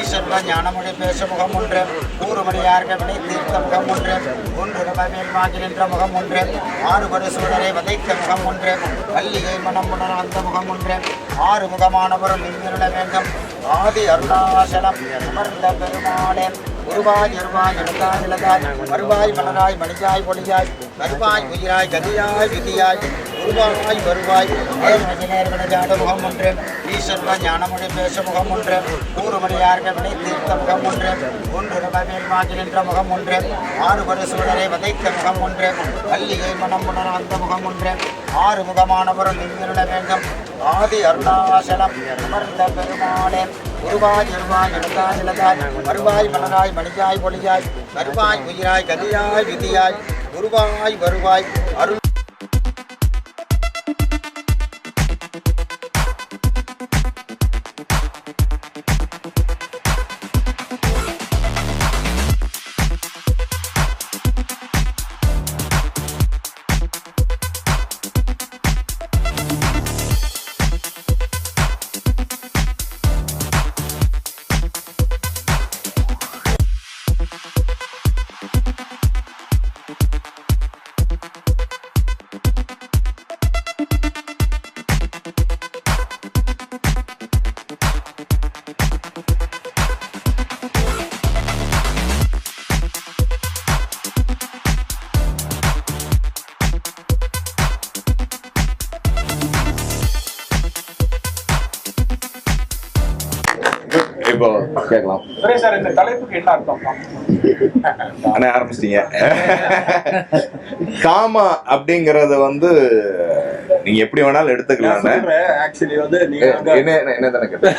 ஈஸ்வர ஞானமொழி பேச முகம் ஒன்று, கூறுமணியார்க வினை தீர்த்த முகம் ஒன்று, ஒன்று மேல் வாங்கி நின்ற முகம் ஒன்று, ஆறுபடு சூழலை வதைத்த முகம் ஒன்று, கல்லிகை மனம் உணர வந்த முகம் ஒன்று, ஆறு முகமானவரும் இங்கிருட வேண்டும் ஆதி அருணாசலம் அமர்ந்த பெருமாளே. உருவாய் எருவாய் எழுந்தாய் இழந்தாய் வருவாய் மலராய் மணியாய் ஒளியாய் வருவாய் உயிராய் கதியாய் விதியாய் உருவாய் வருவாய் நேர்வினையாடு முகம் ஒன்று, ஈஸ்வர ஞானமொழி பேச முகம் ஒன்று, கூறுமணியார்க வினை தீர்த்த முகம் ஒன்று, ஒன்று மேல் வாங்கி நின்ற முகம் ஒன்று, ஆறுபடு சூழலை வதைத்த முகம் ஒன்று, கல்லிகை மனம் உணர வந்த முகம் ஒன்று, ஆறு முகமானவரும் இங்கிருட வேண்டும் ஆதி அருணாசலம் அமர்ந்த பெருமாளே. உருவாய் எருவாய் எழுந்தாய் இழந்தாய் வருவாய் மலராய் மணியாய் ஒளியாய் வருவாய் உயிராய் கதியாய் விதியாய் உருவாய் வருவாய் அருள். இப்போ கேட்கலாம். சரி சார், இந்த தலைப்புக்கு என்ன அர்த்தம்? அண்ணா ஆரம்பிச்சிட்டீங்க. காமா அப்படிங்கறத வந்து நீங்க எப்படி வேணாலும் எடுத்துக்கலாம். ஆக்சுவலி வந்து நீங்க என்ன தானே கேட்டேன்.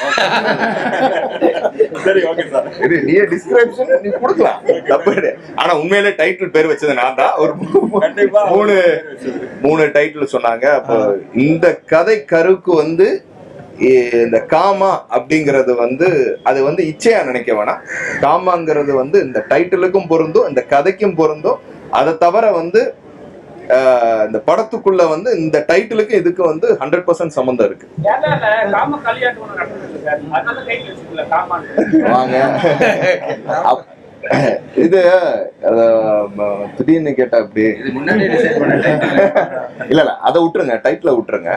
சரி, ஓகே சார். நீ டிஸ்கிரிப்ஷன் நீ கொடுக்கலாம், தப்பு கிடையாது. ஆனா உண்மையிலே டைட்டில் பேர் வச்சது நான் தான். ஒரு மூணு டைட்டில் சொன்னாங்க. அப்போ இந்த கதை கருக்கு வந்து இந்த காமா அப்படிங்கிறது வந்து அது வந்து இச்சையா நினைக்க வேணாம். காமாங்கிறது வந்து இந்த டைட்டிலுக்கும் பொருந்தும், இந்த கதைக்கும் பொருந்தும். அதை தவிர வந்து இந்த படத்துக்குள்ள வந்து இந்த டைட்டிலுக்கு இதுக்கு வந்து 100% சம்பந்தம் இருக்கு. வாங்க இது திடீர்னு கேட்டா அப்படி இல்ல அதை விட்டுருங்க, டைட்டில விட்டுருங்க.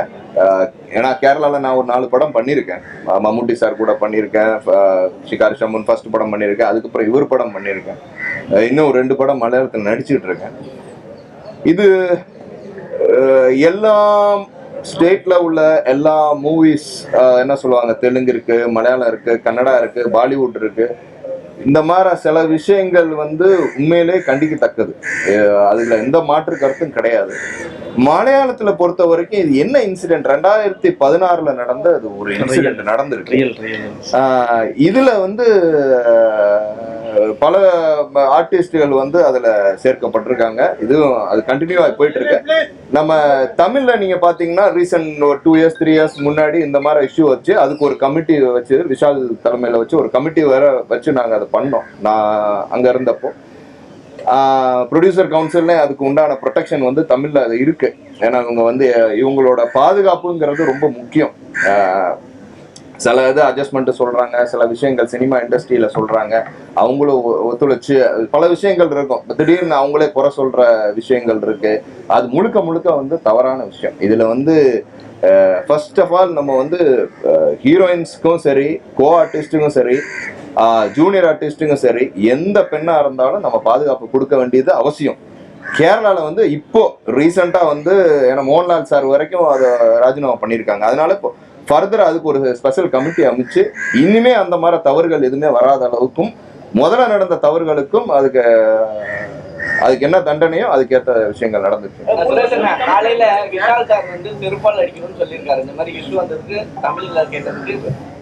ஏன்னா கேரளால நான் ஒரு 4 படம் பண்ணியிருக்கேன். மம்முட்டி சார் கூட பண்ணியிருக்கேன், ஷிகாரி ஷம்மன் ஃபர்ஸ்ட் படம் பண்ணியிருக்கேன், அதுக்கப்புறம் இவர் படம் பண்ணியிருக்கேன், இன்னும் 2 படம் மலையாளத்தில் நடிச்சுட்டு இருக்கேன். இது எல்லா ஸ்டேட்ல உள்ள எல்லா மூவிஸ் என்ன சொல்லுவாங்க, தெலுங்கு இருக்கு, மலையாளம் இருக்கு, கன்னடா இருக்கு, பாலிவுட் இருக்கு. இந்த மாதிரி சில விஷயங்கள் வந்து உண்மையிலே கண்டிக்கத்தக்கது. அதுல எந்த மாற்று கருத்தும் கிடையாது. மலையாளத்துல பொறுத்த வரைக்கும் இது என்ன இன்சிடென்ட், 2016 நடந்த அது ஒரு இன்சிடென்ட் நடந்திருக்கு. இதுல வந்து பல ஆர்டிஸ்டுகள் வந்து அதுல சேர்க்கப்பட்டிருக்காங்க. இதுவும் அது கண்டினியூ ஆகி போயிட்டு இருக்கு. நம்ம தமிழ்ல நீங்க பாத்தீங்கன்னா ரீசன்ட் ஒரு 2 இயர்ஸ் 3 இயர்ஸ் முன்னாடி இந்த மாதிரி இஷ்யூ வச்சு அதுக்கு ஒரு கமிட்டி வச்சு, விஷால் தலைமையில வச்சு ஒரு கமிட்டி வேற வச்சு நாங்க அதை பண்ணோம். நான் அங்க இருந்தப்போ ப்ரொடியூசர் கவுன்சில்ல அதுக்கு உண்டான ப்ரொடெக்ஷன் வந்து தமிழ்ல அது இருக்கு. ஏன்னா அவங்க வந்து இவங்களோட பாதுகாப்புங்கிறது ரொம்ப முக்கியம். சில இது அட்ஜஸ்ட்மெண்ட் சொல்றாங்க, சில விஷயங்கள் சினிமா இண்டஸ்ட்ரியில சொல்றாங்க, அவங்களும் ஒத்துழைச்சு பல விஷயங்கள் இருக்கும். திடீர்னு அவங்களே குறை சொல்ற விஷயங்கள் இருக்கு. அது முழுக்க முழுக்க வந்து தவறான விஷயம். இதுல வந்து ஃபர்ஸ்ட் ஆஃப் ஆல் நம்ம வந்து ஹீரோயின்ஸ்க்கும் சரி, கோ ஆர்டிஸ்டுக்கும் சரி, ஜூனியர் ஆர்டிஸ்டுக்கும் சரி, எந்த பெண்ணா இருந்தாலும் நம்ம பாதுகாப்பு கொடுக்க வேண்டியது அவசியம். கேரளால வந்து இப்போ ரீசெண்டா வந்து ஏன்னா மோகன்லால் சார் வரைக்கும் அதை ராஜினாமா பண்ணியிருக்காங்க. அதனால இப்போ ஃபர்தர் அதுக்கு ஒரு ஸ்பெஷல் கமிட்டி அமைச்சு இனிமே அந்த மாதிரி தவறுகள் எதுவுமே வராத அளவுக்கும், முதல்ல நடந்த தவறுகளுக்கும் அதுக்கு என்ன தண்டனையோ அதுக்கேற்ற விஷயங்கள் நடந்துச்சு. காலையில விஷால் சார் வந்து செருப்பால் அடிக்கணும்னு சொல்லியிருக்காரு. இந்த மாதிரி இஷ்யூ வந்ததுக்கு தமிழ்ல கேட்டதுக்கு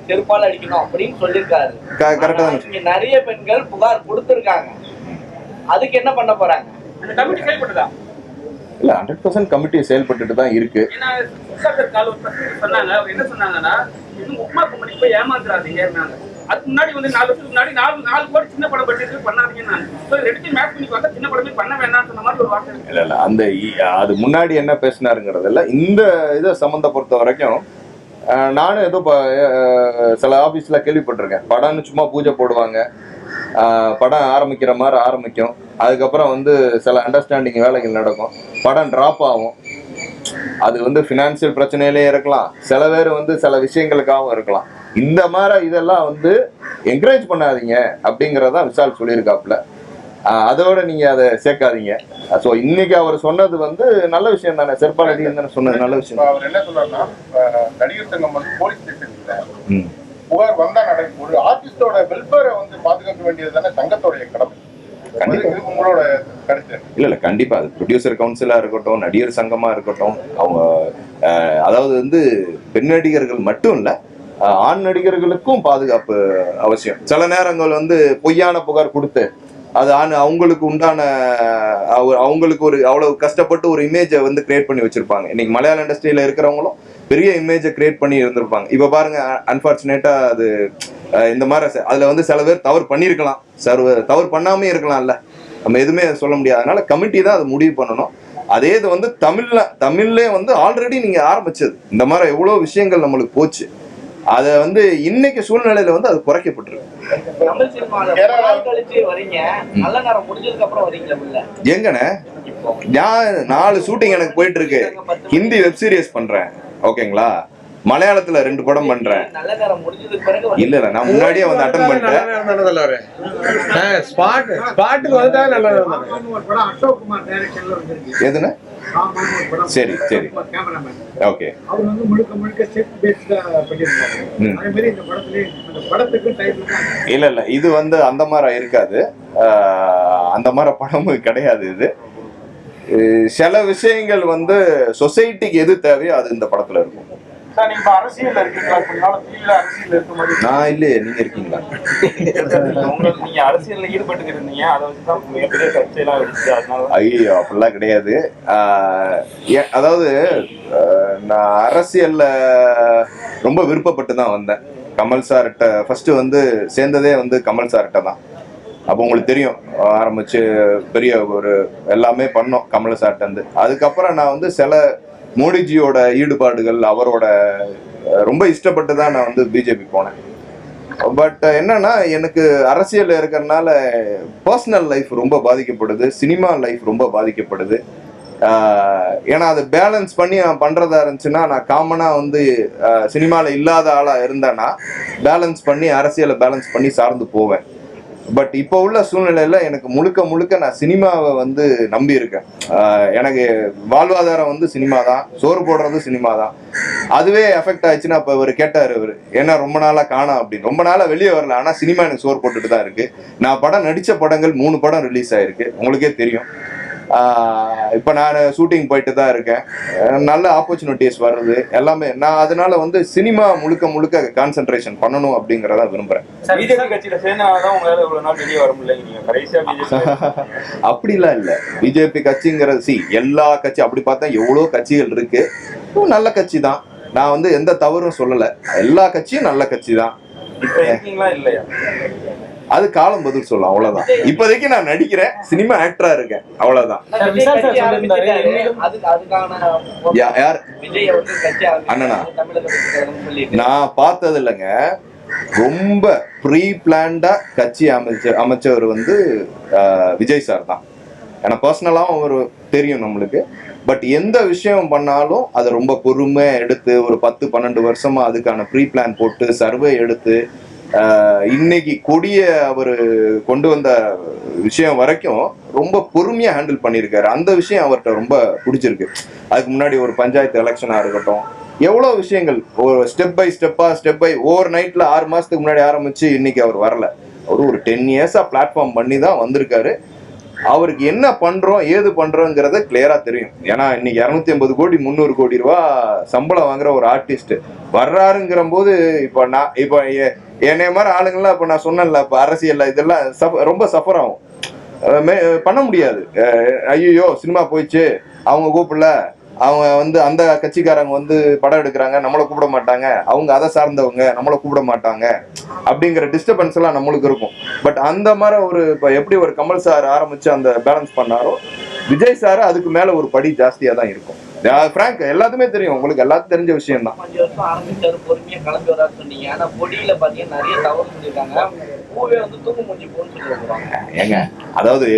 செருப்பால் அடிக்கணும் அப்படின்னு சொல்லியிருக்காரு. கரெக்டா இங்க நிறைய பெண்கள் புகார் கொடுத்திருக்காங்க. அதுக்கு என்ன பண்ண போறாங்க? அந்த கமிட்டி செயல்படுதா? இல்ல 100% கமிட்டி செயல்பட்டு தான் இருக்கு. சொன்னாங்க என்ன சொன்னாங்கன்னா, இன்னும் உப்மா கம்பெனி போய் ஏமாந்துறாதீங்க. அதுக்கு முன்னாடி வந்து 4 வருஷத்துக்கு முன்னாடி 4 கோடி சின்ன படம் பட்ஜெட் பண்ணாதீங்க. ரெண்டு மேட்ச் பண்ணி பார்த்தா சின்ன படமே பண்ண வேண்டாம்னு சொன்ன மாதிரி ஒரு வார்த்தை. இல்ல அந்த அது முன்னாடி என்ன பேசினாருங்கிறதுல இந்த இதை சம்பந்த பொறுத்த வரைக்கும் நானும் ஏதோ சில ஆஃபீஸில் கேள்விப்பட்டிருக்கேன். படம்னு சும்மா பூஜை போடுவாங்க, படம் ஆரம்பிக்கிற மாதிரி ஆரம்பிக்கும், அதுக்கப்புறம் வந்து சில அண்டர்ஸ்டாண்டிங் வேலைகள் நடக்கும், படம் ட்ராப் ஆகும். அது வந்து ஃபினான்சியல் பிரச்சனையிலே இருக்கலாம், சில பேர் வந்து சில விஷயங்களுக்காகவும் இருக்கலாம். இந்த மாதிரி இதெல்லாம் வந்து என்கரேஜ் பண்ணாதீங்க அப்படிங்கிறதான் விஷால் சொல்லியிருக்காப்புல. அதோட நீங்க அதை சேர்க்காதீங்க. ஸோ இன்னைக்கு அவர் சொன்னது வந்து நல்ல விஷயம் தானே, செருப்பால் அடின்னு சொன்னது நல்ல விஷயம். அவர் என்ன சொல்றாருன்னா, நடிகர் சங்கம் வந்து போலீஸ் ஸ்டேஷன்ல புகார் வந்தா நடக்கும், ஒரு ஆர்டிஸ்டோட வெல்ஃபேரை வந்து பாதுகாக்க வேண்டியது தானே சங்கத்தோடைய கடமை. உங்களோட கருத்து? இல்ல கண்டிப்பா அது ப்ரொடியூசர் கவுன்சிலா இருக்கட்டும், நடிகர் சங்கமா இருக்கட்டும், அவங்க அதாவது வந்து பெண் நடிகர்கள் மட்டும் இல்ல, ஆண் நடிகர்களுக்கும் பாதுகாப்பு அவசியம். சில நேரங்கள் வந்து பொய்யான புகார் கொடுத்து அது அவங்களுக்கு உண்டான அவங்களுக்கு ஒரு அவ்வளவு கஷ்டப்பட்டு ஒரு இமேஜை வந்து கிரியேட் பண்ணி வச்சிருப்பாங்க. இன்னைக்கு மலையாள இண்டஸ்ட்ரியில இருக்கிறவங்களும் பெரிய இமேஜை கிரியேட் பண்ணி இருந்திருப்பாங்க. இப்ப பாருங்க, அன்பார்ச்சுனேட்டா அது இந்த மாதிரி அதுல வந்து சில பேர் தவறு பண்ணியிருக்கலாம், தவறு பண்ணாமே இருக்கலாம்ல, நம்ம எதுவுமே சொல்ல முடியாது. அதனால கமிட்டி தான் அதை முடிவு பண்ணணும். அதே இது வந்து தமிழ்ல வந்து ஆல்ரெடி நீங்க ஆரம்பிச்சது, இந்த மாதிரி எவ்வளவு விஷயங்கள் நம்மளுக்கு போச்சு, அத வந்து இன்னைக்கு சூழ்நிலையில வந்து அது குறைக்கப்பட்டிருக்கு. எங்கண்ணே நான் 4 ஷூட்டிங் எனக்கு போயிட்டு இருக்கு, ஹிந்தி வெப் சீரிஸ் பண்றேன், ஓகேங்களா, மலையாளத்துல 2 படம் பண்றேன். இல்ல நான் முன்னாடியே வந்து அட்டன் பண்ணிட்டேன். எதுன்னு? சரி சரி, ஓகே. இல்ல இது வந்து அந்த மாதிரி இருக்காது, அந்த மாதிரி படமும் கிடையாது. இது சில விஷயங்கள் வந்து சொசைட்டிக்கு எது தேவையோ அது இந்த படத்துல இருக்கும். நான் இல்லையே, நீங்க இருக்கீங்களா? நீங்க அரசியல்ல ஈடுபட்டு இருந்தீங்க, அதை வச்சுதான் மிகப்பெரிய சர்ச்சையெல்லாம் வெடிச்சு. அதனால ஐயோ அப்படிலாம் கிடையாது. அதாவது நான் அரசியல்ல ரொம்ப விருப்பப்பட்டு தான் வந்தேன். கமல் சார்கிட்ட ஃபர்ஸ்ட் வந்து சேர்ந்ததே வந்து கமல் சார்கிட்ட தான். அப்போ உங்களுக்கு தெரியும், ஆரம்பிச்சு பெரிய ஒரு எல்லாமே பண்ணோம் கமல் சார்கிட்ட இருந்து. அதுக்கப்புறம் நான் வந்து சில மோடிஜியோட ஈடுபாடுகள், அவரோட ரொம்ப இஷ்டப்பட்டு தான் நான் வந்து பிஜேபி போனேன். பட் என்னன்னா, எனக்கு அரசியல் இருக்கிறதுனால பர்சனல் லைஃப் ரொம்ப பாதிக்கப்படுது, சினிமா லைஃப் ரொம்ப பாதிக்கப்படுது. ஏன்னா அதை பேலன்ஸ் பண்ணி நான் பண்றதா இருந்துச்சுன்னா, நான் காமனா வந்து சினிமாவில் இல்லாத ஆளா இருந்தேன்னா பேலன்ஸ் பண்ணி அரசியலை பேலன்ஸ் பண்ணி சார்ந்து போவேன். பட் இப்போ உள்ள சூழ்நிலையில எனக்கு முழுக்க முழுக்க நான் சினிமாவை வந்து நம்பி இருக்கேன். எனக்கு வாழ்வாதாரம் வந்து சினிமா தான், சோறு போடுறது சினிமா தான். அதுவே எஃபெக்ட் ஆயிடுச்சுன்னா, இப்போ இவர் கேட்டார், இவர் ஏன்னா ரொம்ப நாளா காணோம் அப்படின்னு. ரொம்ப நாளா வெளியே வரல, ஆனா சினிமா எனக்கு சோறு போட்டுட்டு தான் இருக்கு. நான் படம் நடிச்ச படங்கள் 3 படம் ரிலீஸ் ஆயிருக்கு, உங்களுக்கே தெரியும். இப்போ நான் ஷூட்டிங் போயிட்டு தான் இருக்கேன், நல்ல ஆப்பர்ச்சுனிட்டிஸ் வருது எல்லாமே. நான் அதனால வந்து சினிமா முழுக்க முழுக்க கான்சென்ட்ரேஷன் பண்ணணும் அப்படிங்கிறத விரும்புறேன். அப்படிலாம் இல்ல, பிஜேபி கட்சிங்கிறது எல்லா கட்சி அப்படி பார்த்தா எவ்வளோ கட்சிகள் இருக்கு, நல்ல கட்சி தான். நான் வந்து எந்த தவறும் சொல்லல, எல்லா கட்சியும் நல்ல கட்சி தான். இல்லையா அது காலம் பதில் சொல்லலாம், அவ்வளவுதான். இப்போதைக்கு நான் நடிக்கிறேன், சினிமா ஆக்டரா இருக்கேன், அவ்வளவுதான். யார் அண்ணனா? நான் பார்த்தது இல்லைங்க. ரொம்ப ப்ரீ பிளான்டா கட்சி அமைச்சவர் வந்து விஜய் சார் தான். ஏன்னா பர்சனலாவும் அவர் தெரியும் நம்மளுக்கு. பட் எந்த விஷயம் பண்ணாலும் அதை ரொம்ப பொறுமையா எடுத்து ஒரு 10-12 வருஷமா அதுக்கான ப்ரீ பிளான் போட்டு சர்வே எடுத்து இன்னைக்கு கொடிய அவர் கொண்டு வந்த விஷயம் வரைக்கும் ரொம்ப பொறுமையா ஹேண்டில் பண்ணியிருக்காரு. அந்த விஷயம் அவர்கிட்ட ரொம்ப பிடிச்சிருக்கு. அதுக்கு முன்னாடி ஒரு பஞ்சாயத்து எலெக்ஷனா இருக்கட்டும், எவ்வளவு விஷயங்கள் ஒரு ஸ்டெப் பை ஓவர் நைட்ல 6 மாசத்துக்கு முன்னாடி ஆரம்பிச்சு இன்னைக்கு அவர் வரல. அவர் ஒரு 10 இயர்ஸா பிளாட்ஃபார்ம் பண்ணி தான் வந்திருக்காரு. அவருக்கு என்ன பண்றோம் ஏது பண்றோங்கிறத கிளியரா தெரியும். ஏன்னா இன்னைக்கு 250 கோடி 300 கோடி ரூபா சம்பளம் வாங்குற ஒரு ஆர்டிஸ்ட் வர்றாருங்கிற போது, இப்போ என்னைய மாதிரி ஆளுங்கள்லாம் இப்போ நான் சொன்னேன்ல, இப்போ அரசியல்ல இதெல்லாம் ரொம்ப சஃபர் ஆகும், பண்ண முடியாது. ஐயோ சினிமா போயிடுச்சு, அவங்க கூப்பிடல, அவங்க வந்து அந்த கட்சிக்காரங்க வந்து படம் எடுக்கிறாங்க, நம்மளை கூப்பிட மாட்டாங்க, அவங்க அதை சார்ந்தவங்க நம்மளை கூப்பிட மாட்டாங்க, அப்படிங்கிற டிஸ்டர்பன்ஸ் எல்லாம் நம்மளுக்கு இருக்கும். பட் அந்த மாதிரி ஒரு இப்போ எப்படி ஒரு கமல் சார் ஆரம்பிச்சு அந்த பேலன்ஸ் பண்ணாரோ, விஜய் சார் அதுக்கு மேல ஒரு படி ஜாஸ்தியா தான் இருக்கும். பிராங்க் எல்லாத்துமே தெரியும், உங்களுக்கு எல்லாத்துக்கும் தெரிஞ்ச விஷயம் தான். 5 வருஷம் ஆரம்பிச்சாரு, பொறுமையா கிளம்பி வராது சொன்னீங்க. ஆனா பொடியில பாத்தீங்கன்னா நிறைய தவறு சொல்லியிருக்காங்க. பூவே வந்து தூங்கு மூஞ்சி பூன்னு சொல்லிருக்காங்க. ஏங்க அதாவது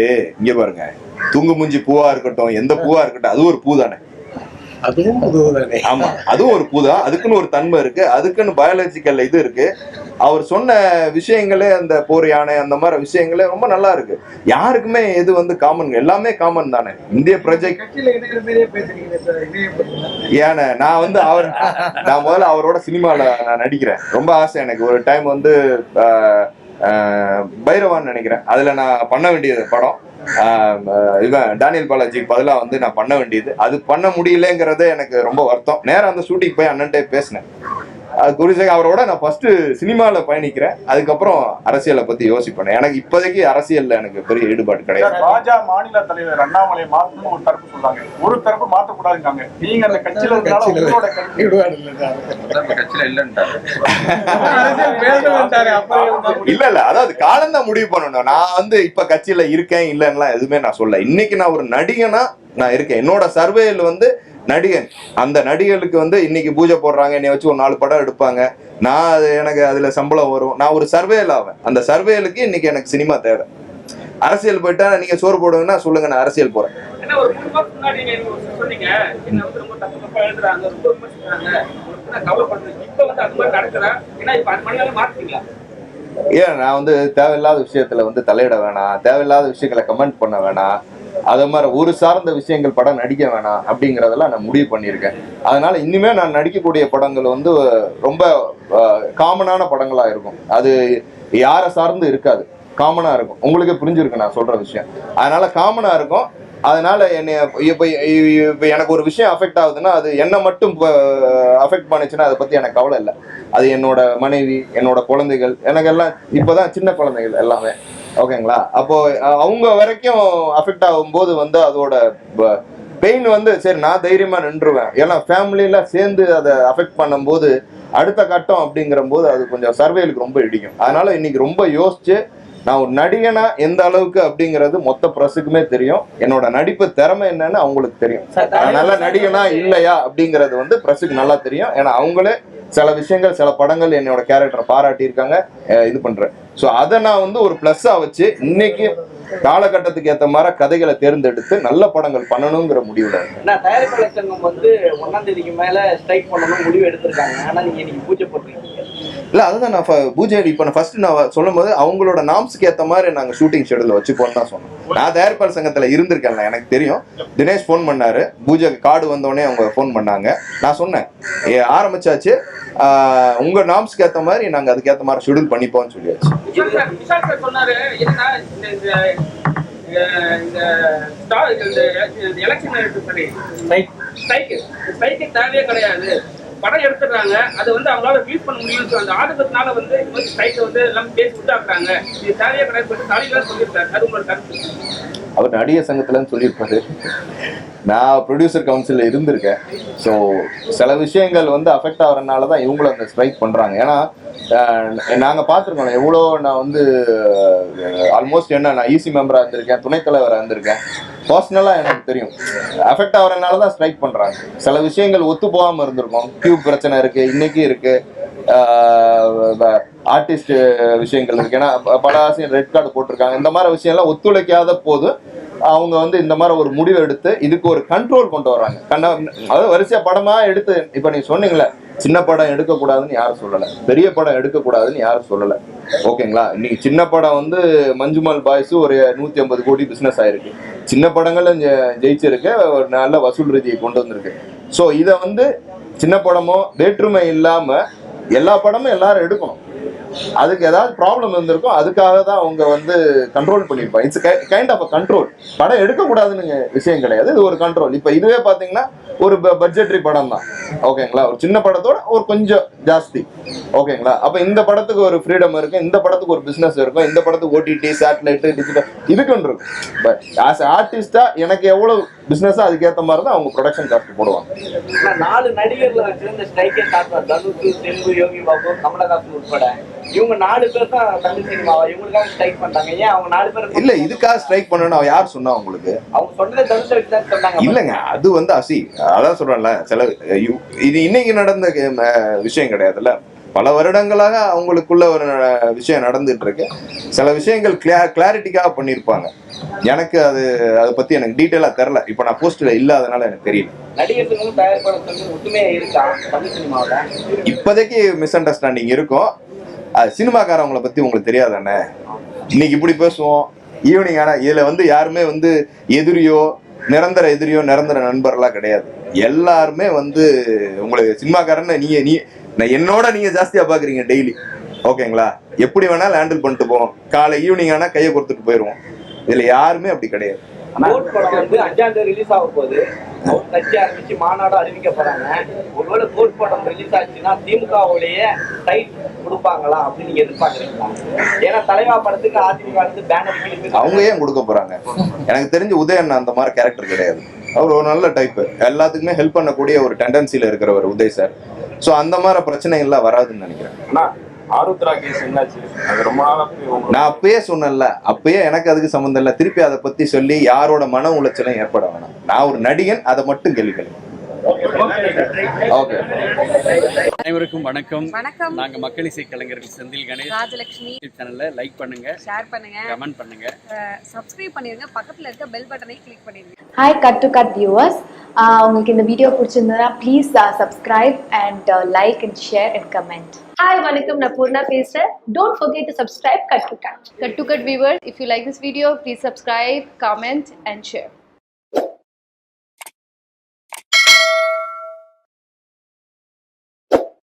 இங்க பாருங்க, தூங்கு மூஞ்சி பூவா இருக்கட்டும், எந்த பூவா இருக்கட்டும், அது ஒரு பூ தானே. அதுவும் புதுதானே. ஆமா, அதுவும் ஒரு பூ தான். அதுக்குன்னு ஒரு தன்மை இருக்கு, அதுக்குன்னு பயாலஜிக்கல் இது இருக்கு. அவர் சொன்ன விஷயங்களே, அந்த போர் யானை அந்த மாதிரி விஷயங்களே ரொம்ப நல்லா இருக்கு. யாருக்குமே இது வந்து காமன், எல்லாமே காமன் தானே. இந்திய ப்ராஜெக்ட் ஏன்னா நான் வந்து நான் முதல்ல அவரோட சினிமால நான் நடிக்கிறேன், ரொம்ப ஆசை எனக்கு. ஒரு டைம் வந்து பைரவான்னு நினைக்கிறேன், அதுல நான் பண்ண வேண்டியது படம். இவன் டேனியல் பாலாஜிக்கு பதிலாக வந்து நான் பண்ண வேண்டியது, அது பண்ண முடியலங்கிறது எனக்கு ரொம்ப வருத்தம். நேரம் அந்த ஷூட்டிங் போய் அண்ணன்ட்டே பேசினேன். அது குறித்து அவரோட நான் ஃபர்ஸ்ட் சினிமாவில் பயணிக்கிறேன், அதுக்கப்புறம் அரசியலை பத்தி யோசிப்பேன். எனக்கு இப்போதைக்கு அரசியல்ல எனக்கு பெரிய ஈடுபாடு கிடையாது. பாஜக மாநில தலைவர் அண்ணாமலை மாற்றணும் ஒரு தரப்பு சொல்றாங்க, ஒரு தரப்பு மாற்றக்கூடாதுங்க. நீங்க அந்த கட்சியில இல்ல, அதாவது காலம் தான் முடிவு பண்ணணும். நான் வந்து இப்ப கட்சியில இருக்கேன் இல்லைன்னா எதுவுமே நான் சொல்ல. இன்னைக்கு நான் ஒரு நடிகனா நான் இருக்கேன். என்னோட சர்வேல வந்து நடிகன், அந்த நடிகர்களுக்கு வந்து இன்னைக்கு பூஜை போடுறாங்க, என்னை வச்சு ஒரு 4 படம் எடுப்பாங்க, நான் எனக்கு அதுல சம்பளம் வரும், நான் ஒரு சர்வேல ஆவேன். அந்த சர்வேலுக்கு இன்னைக்கு எனக்கு சினிமா தேவை. அரசியல் போயிட்டா நீங்க சோறு போடுங்கன்னா சொல்லுங்க, நான் அரசியல் போறேன். ஒரு 3 மாசம் முன்னாடி நீங்க சொன்னீங்க, என்ன வந்து ரொம்ப தப்பா எழுதுறாங்க, ரொம்ப விமர்சிக்கிறாங்க, கவலைப்படுறது. இப்ப வந்து அது மாதிரி நடக்குதா? ஏன்னா இப்ப அது மணியால மாத்துறீங்களா? ஏன் நான் வந்து தேவையில்லாத விஷயத்துல வந்து தலையிட வேணாம், தேவையில்லாத விஷயங்களை கமெண்ட் பண்ண வேணாம், அது மாதிரி ஒரு சார்ந்த விஷயங்கள் படம் நடிக்க வேணாம் அப்படிங்கிறதெல்லாம் நான் முடிவு பண்ணியிருக்கேன். அதனால இனிமே நான் நடிக்கக்கூடிய படங்கள் வந்து ரொம்ப காமனான படங்களா இருக்கும். அது யாரை சார்ந்து இருக்காது, காமனா இருக்கும். உங்களுக்கே புரிஞ்சிருக்கு நான் சொல்ற விஷயம். அதனால காமனா இருக்கும். அதனால என்னை இப்ப எனக்கு ஒரு விஷயம் அஃபெக்ட் ஆகுதுன்னா அது என்னை மட்டும் அஃபெக்ட் பண்ணுச்சுன்னா அதை பத்தி எனக்கு கவலை இல்லை. அது என்னோட மனைவி, என்னோட குழந்தைகள், எனக்கு எல்லாம் இப்பதான் சின்ன குழந்தைகள் எல்லாமே, ஓகேங்களா? அப்போ அவங்க வரைக்கும் அஃபெக்ட் ஆகும்போது வந்து அதோட பெயின் வந்து சரி நான் தைரியமா நின்றுவேன். ஏன்னா ஃபேமிலியில சேர்ந்து அதை அஃபெக்ட் பண்ணும்போது அடுத்த கட்டம் அப்படிங்கிற போது அது கொஞ்சம் சர்வேலுக்கு ரொம்ப இடிக்கும். அதனால இன்னைக்கு ரொம்ப யோசிச்சு நான் ஒரு நடிகனா எந்த அளவுக்கு அப்படிங்கிறது மொத்த பிரஸுக்குமே தெரியும். என்னோட நடிப்பு திறமை என்னன்னு அவங்களுக்கு தெரியும். நல்ல நடிகனா இல்லையா அப்படிங்கிறது வந்து பிரஸுக்கு நல்லா தெரியும். ஏன்னா அவங்களே சில விஷயங்கள், சில படங்கள் என்னோட கேரக்டரை பாராட்டியிருக்காங்க, இது பண்றேன். ஸோ அதை நான் வந்து ஒரு பிளஸ்ஸா வச்சு இன்னைக்கு காலகட்டத்துக்கு ஏற்ற மாதிரி கதைகளை தேர்ந்தெடுத்து நல்ல படங்கள் பண்ணணுங்கிற முடிவுல நான் தயாரிப்பாளர் சங்கம் வந்து 1ஆம் தேதிக்கு மேல ஸ்ட்ரைக் பண்ணணும் முடிவு எடுத்திருக்காங்க. ஆனா நீங்க இன்னைக்கு பூஜை போட்டுருக்கீங்க. இல்ல அதுதான் நான் பூஜை இப்போ நான் ஃபர்ஸ்ட் நான் சொல்லும் போது அவங்களோட நாம்ஸ்க்கு ஏற்ற மாதிரி நாங்க ஷூட்டிங் ஷெடியூல் வச்சுப்போம் தான் சொன்னோம். நான் தயாரிப்பாளர் சங்கத்துல இருந்திருக்கேன்ல, எனக்கு தெரியும். தினேஷ் ஃபோன் பண்ணாரு, பூஜை கார்டு வந்தோடனே அவங்க ஃபோன் பண்ணாங்க. நான் சொன்னேன் ஆரம்பிச்சாச்சு, உங்க நாம்ஸ்க்கு ஏற்ற மாதிரி நாங்க அதுக்கேற்ற மாதிரி ஷெடியூல் பண்ணிப்போம்னு சொல்லியாச்சு. சொன்னாரு என்னன்னா இந்த எலெக்ஷன் தேவையே கிடையாது, படம் எடுத்துடுறாங்க, அது வந்து அவங்களால ரிலீஸ் பண்ண முடியும். அந்த ஆதங்கத்தினால வந்து இந்த மாதிரி ஸ்ட்ரைக்கை வந்து எல்லாம் பேசி விட்டாக்குறாங்க, இது தேவையே கிடையாது சொல்லிட்டு தலைவர் சொல்லியிருக்காரு. அது உங்களோட கருத்து? அவர் நடிகர் சங்கத்துலன்னு சொல்லியிருப்பாரு. நான் ப்ரொடியூசர் கவுன்சிலில் இருந்திருக்கேன். ஸோ சில விஷயங்கள் வந்து அஃபெக்ட் ஆகிறதுனால தான் இவங்களும் அந்த ஸ்ட்ரைக் பண்ணுறாங்க. ஏன்னா நாங்கள் பார்த்துருக்கோம் எவ்வளோ. நான் வந்து ஆல்மோஸ்ட் நான் ஈசி மெம்பராக இருந்திருக்கேன், துணைத் தலைவராக இருந்திருக்கேன். பர்சனலாக எனக்கு தெரியும் அஃபெக்ட் ஆகிறதுனால தான் ஸ்ட்ரைக் பண்ணுறாங்க. சில விஷயங்கள் ஒத்து போகாமல் இருந்திருக்கும். கியூப் பிரச்சனை இருக்குது, இன்னைக்கு இருக்குது. ஆர்டிஸ்ட் விஷயங்கள் இருக்கு. ஏன்னா பல ஆசையும் ரெட் கார்டு போட்டிருக்காங்க. இந்த மாதிரி விஷயம்லாம் ஒத்துழைக்காத போது அவங்க வந்து இந்த மாதிரி ஒரு முடிவு எடுத்து இதுக்கு ஒரு கண்ட்ரோல் கொண்டு வர்றாங்க. அதாவது வரிசையா படமா எடுத்து, இப்ப நீங்க சொன்னீங்களே சின்ன படம் எடுக்கக்கூடாதுன்னு யாரும் சொல்லலை, பெரிய படம் எடுக்கக்கூடாதுன்னு யாரும் சொல்லலை, ஓகேங்களா? இன்னைக்கு சின்ன படம் வந்து மஞ்சுமல் பாய்ஸ் ஒரு 150 கோடி பிசினஸ் ஆயிருக்கு. சின்ன படங்கள்ல ஜெயிச்சிருக்கு, ஒரு நல்ல வசூல் ரீதியை கொண்டு வந்திருக்கு. ஸோ இதை வந்து சின்ன படமோ வேற்றுமை இல்லாம எல்லா படமும் எல்லாரும் எடுக்கணும். அதுக்கு ஏதாவது ப்ராப்ளம் இருந்திருக்கும், அதுக்காக தான் அவங்க வந்து கண்ட்ரோல் பண்ணியிருப்பாங்க. It's kind of a control. படம் எடுக்கக்கூடாதுன்னு விஷயம் கிடையாது, இது ஒரு கண்ட்ரோல். இப்போ இதுவே பார்த்தீங்கன்னா ஒரு பட்ஜெட்ரி படம் தான், ஓகேங்களா? ஒரு சின்ன படத்தோட ஒரு கொஞ்சம் ஜாஸ்தி, ஓகேங்களா? அப்போ இந்த படத்துக்கு ஒரு ஃப்ரீடம் இருக்கும், இந்த படத்துக்கு ஒரு பிஸ்னஸ் இருக்கும், இந்த படத்துக்கு ஓடிடி, சேட்டலைட்டு, டிஜிட்டல் இதுக்குன்னு இருக்கும். பட் ஆஸ் ஆர்டிஸ்டா எனக்கு எவ்வளவு பிசினஸா அதுக்கேற்ற மாதிரி தான் அவங்க ப்ரொடக்ஷன் காஸ்ட் போடுவாங்க. 4 நடிகர்ல வச்சிருந்த ஸ்ட்ரைக்கே ஸ்டார்ட் பண்ண தனுஷ், செல்வ, யோகி பாபு, கமலஹாசன் உட்பட இவங்க 4 பேர் தான் தமிழ் சினிமாவை இவங்களுக்காக ஸ்ட்ரைக் பண்றாங்க. ஏன் அவங்க 4 பேர் இல்ல இதுக்காக ஸ்ட்ரைக் பண்ணணும் யார் சொன்னா உங்களுக்கு? அவங்க சொன்னதை தனுஷை வச்சு தான் சொன்னாங்க. இல்லங்க அது வந்து அதான் சொல்றேன்ல, சில இது இன்னைக்கு நடந்த விஷயம் கிடையாதுல்ல. பல வருடங்களாக அவங்களுக்குள்ள ஒரு விஷயம் நடந்துட்டு இருக்கு. சில விஷயங்கள் கிளாரிட்டிக்காக பண்ணியிருப்பாங்க. எனக்கு அதை பத்தி எனக்கு டீட்டெயிலா தெரியல. இப்போ நான் போஸ்ட்ல இல்லாதனால எனக்கு தெரியல. நடிகர்களும் தயாரிப்பாளர்களும் ஒற்றுமையா இருக்கா தமிழ் சினிமாவில? இப்போதைக்கு மிஸ் அண்டர்ஸ்டாண்டிங் இருக்கும். சினிமாக்காரவங்களை பத்தி உங்களுக்கு தெரியாதானே? இன்னைக்கு இப்படி பேசுவோம், ஈவினிங் ஆனா இதுல வந்து யாருமே வந்து எதிரியோ நிரந்தர நண்பர்களா கிடையாது. எல்லாருமே வந்து உங்களுக்கு சினிமாக்காரன்னு என்னோட நீங்க ஜாஸ்தியா பாக்குறீங்க டெய்லி. ஓகேங்களா? எப்படி வேணாலும் ஹேண்டில் பண்ணிட்டு போவோம். காலை ஈவினிங் ஆனா கையை கொடுத்துட்டு போயிடுவோம். இதுல யாருமே அப்படி கிடையாது. கோட் படம் வந்து 5ஆம் தேதி ரிலீஸ் ஆக போகுது. கட்சி ஆரம்பிச்சு மாநாடு அறிவிக்க போறாங்க. ஒருவேளை கோட் படம் ரிலீஸ் ஆச்சுன்னா திமுகவுடைய டைட் கொடுப்பாங்களா அப்படின்னு நீங்க எதிர்பார்க்குறீங்களா? ஏன்னா தலைவா படத்துக்கு அதிமுக பேனர் அவங்க ஏன் கொடுக்க போறாங்க? எனக்கு தெரிஞ்சு உதயன் அந்த மாதிரி கேரக்டர் கிடையாது. அவர் ஒரு நல்ல டைப், எல்லாத்துக்குமே ஹெல்ப் பண்ணக்கூடிய ஒரு டெண்டன்சில இருக்கிறவர் உதய் சார். ஸோ அந்த மாதிரி பிரச்சனைகள்லாம் வராதுன்னு நினைக்கிறேன். ஆருத்ரா கேஸ் என்னாச்சு? அது ரொம்ப நாளா நான் அப்பயே சொன்னேன்ல, அப்பயே எனக்கு அதுக்கு சம்மந்தம் இல்லை. திருப்பி அதை பத்தி சொல்லி யாரோட மன உளைச்சலும் ஏற்பட வேணாம். நான் ஒரு நடிகன், அதை மட்டும் கேள்விகள். ஓகே, அனைவருக்கும் வணக்கம். வணக்கம். நாங்க மக்கள் இசை கலைஞர்கள் செந்தில் கணேஷ், ராஜலட்சுமி. சேனல்ல லைக் பண்ணுங்க, ஷேர் பண்ணுங்க, கமெண்ட் பண்ணுங்க, சப்ஸ்கிரைப் பண்ணிருங்க. பக்கத்துல இருக்க பெல் பட்டனை கிளிக் பண்ணிருங்க. Hi cut to cut viewers, உங்களுக்கு இந்த வீடியோ பிடிச்சிருந்ததுன்னா please subscribe and like and share and comment. Hi வணக்கம், நான் பூர்ணா பேசுறேன். Don't forget to subscribe Cut to Cut. Cut to Cut viewers, if you like this video, please subscribe, comment and share.